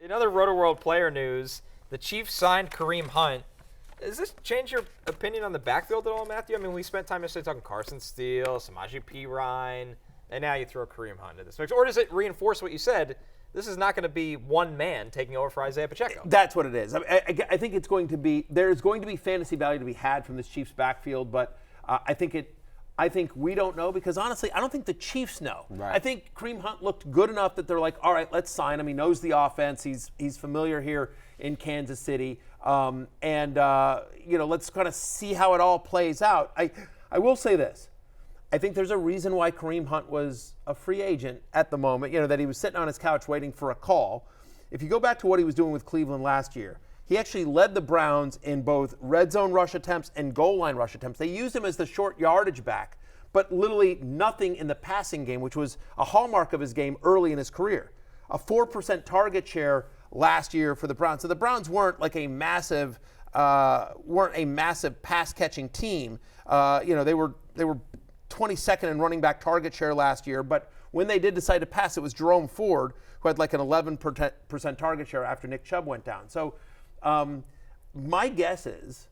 In other Roto-World player news, the Chiefs signed Kareem Hunt. Does this change your opinion on the backfield at all, Matthew? I mean, we spent time yesterday talking Carson Steele, Samaje Perine, and now you throw Kareem Hunt into this mix. Or does it reinforce what you said? This is not going to be one man taking over for Isiah Pacheco. That's what it is. I think it's going to be, there's going to be fantasy value to be had from this Chiefs backfield, but I think we don't know because honestly, I don't think the Chiefs know. Right. I think Kareem Hunt looked good enough that they're like, all right, let's sign him. He knows the offense. He's familiar here in Kansas City. Let's kind of see how it all plays out. I will say this. I think there's a reason why Kareem Hunt was a free agent at the moment, that he was sitting on his couch waiting for a call. If you go back to what he was doing with Cleveland last year, he actually led the Browns in both red zone rush attempts and goal line rush attempts. They used him as the short yardage back, but literally nothing in the passing game, which was a hallmark of his game early in his career. A 4% target share last year for the Browns. So the Browns weren't like a massive pass catching team. They were 22nd in running back target share last year, but when they did decide to pass, it was Jerome Ford who had like an 11% target share after Nick Chubb went down. So my guess is,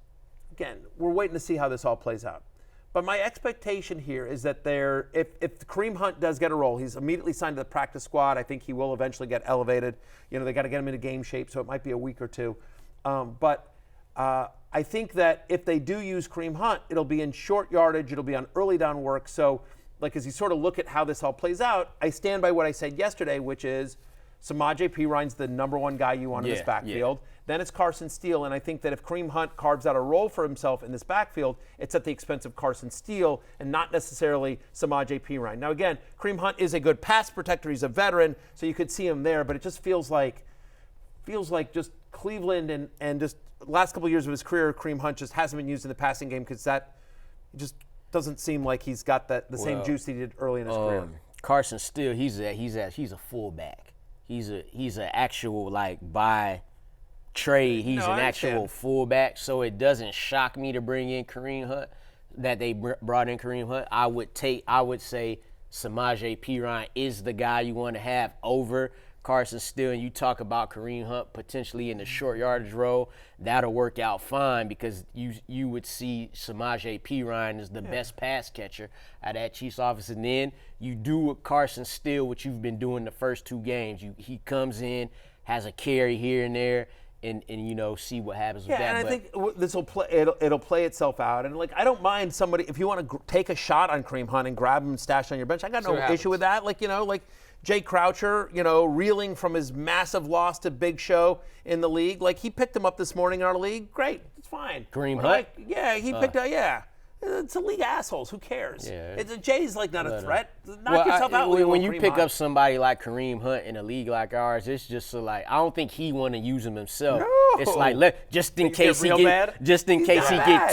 again, we're waiting to see how this all plays out. But my expectation here is that if Kareem Hunt does get a role, he's immediately signed to the practice squad. I think he will eventually get elevated. They got to get him into game shape, so it might be a week or two. But I think that if they do use Kareem Hunt, it'll be in short yardage. It'll be on early down work. So, as you sort of look at how this all plays out, I stand by what I said yesterday, which is Samaje Perine's the number one guy you want in this backfield. Yeah. Then it's Carson Steele, and I think that if Kareem Hunt carves out a role for himself in this backfield, it's at the expense of Carson Steele and not necessarily Samaje Perine. Now, again, Kareem Hunt is a good pass protector. He's a veteran, so you could see him there, but it just feels like just Cleveland and just the last couple of years of his career, Kareem Hunt just hasn't been used in the passing game because that just doesn't seem like he's got the same juice he did early in his career. Carson Steele, he's a fullback. He's an actual by trade. He's an actual fullback. So it doesn't shock me to bring in Kareem Hunt that they brought in Kareem Hunt. I would say Samaje Perine is the guy you want to have over Carson Steele. And you talk about Kareem Hunt potentially in the short yardage role, that'll work out fine because you would see Samaje Perine as the best pass catcher at that Chiefs office. And then you do with Carson Steele what you've been doing the first two games. He comes in, has a carry here and there, and see what happens with that. Yeah, and I think this will play. It'll play itself out. And I don't mind somebody if you want to take a shot on Kareem Hunt and grab him and stash on your bench. I got no issue with that. Jay Croucher, reeling from his massive loss to Big Show in the league. He picked him up this morning in our league. Great, it's fine. Kareem Hunt? He picked up. Yeah. It's a league of assholes. Who cares? Yeah. Jay's not a threat. Knock yourself out. When you pick up somebody like Kareem Hunt in a league like ours, it's just I don't think he want to use him himself. No. It's just in case he get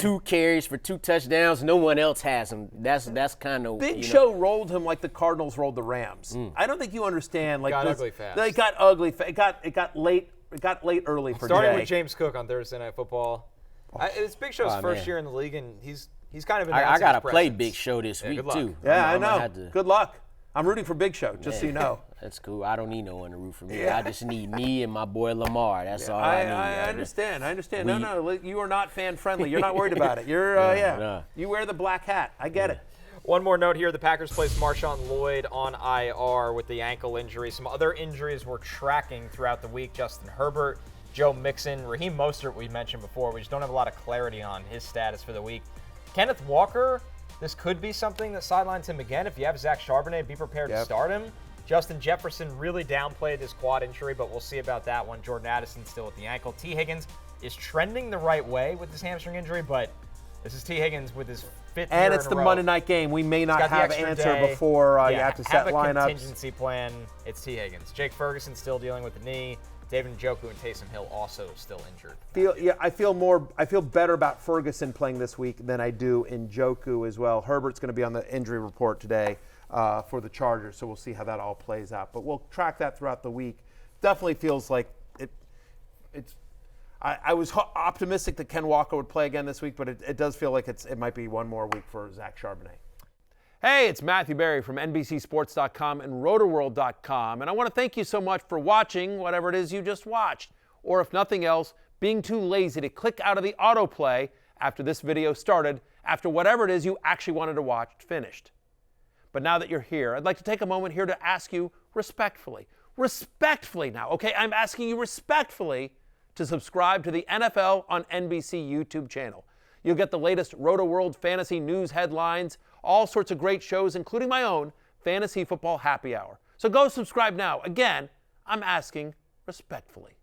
2 carries for 2 touchdowns, no one else has him. That's kind of Big Show rolled him like the Cardinals rolled the Rams. I don't think you understand. Got ugly fast. It got ugly. It got late. It got late early for Starting Jay. with James Cook on Thursday Night Football. It's Big Show's first year in the league, and he's kind of. I gotta play Big Show this week too. Yeah, I know. Good luck. I'm rooting for Big Show, just so you know. That's cool. I don't need no one to root for me. Yeah. I just need me and my boy Lamar. That's all I need. I understand. No, you are not fan friendly. You're not worried about it. You're You wear the black hat. I get it. One more note here. The Packers placed Marshawn Lloyd on IR with the ankle injury. Some other injuries were tracking throughout the week. Justin Herbert, Joe Mixon, Raheem Mostert we mentioned before. We just don't have a lot of clarity on his status for the week. Kenneth Walker, this could be something that sidelines him again. If you have Zach Charbonnet, be prepared to start him. Justin Jefferson really downplayed his quad injury, but we'll see about that one. Jordan Addison still with the ankle. T. Higgins is trending the right way with his hamstring injury, but this is T. Higgins with his 5th year in a row. And it's the Monday night game. We may not have an answer before you have to set lineups. Have a contingency plan. It's T. Higgins. Jake Ferguson still dealing with the knee. David Njoku and Taysom Hill also still injured. I feel better about Ferguson playing this week than I do Njoku as well. Herbert's going to be on the injury report today for the Chargers, so we'll see how that all plays out. But we'll track that throughout the week. Definitely feels like it's. I was optimistic that Ken Walker would play again this week, but it does feel like it might be one more week for Zach Charbonnet. Hey, it's Matthew Berry from NBCSports.com and RotorWorld.com, and I want to thank you so much for watching whatever it is you just watched, or if nothing else, being too lazy to click out of the autoplay after this video started, after whatever it is you actually wanted to watch finished. But now that you're here, I'd like to take a moment here to ask you respectfully now, okay? I'm asking you respectfully to subscribe to the NFL on NBC YouTube channel. You'll get the latest Roto-World fantasy news headlines, all sorts of great shows, including my own Fantasy Football Happy Hour. So go subscribe now. Again, I'm asking respectfully.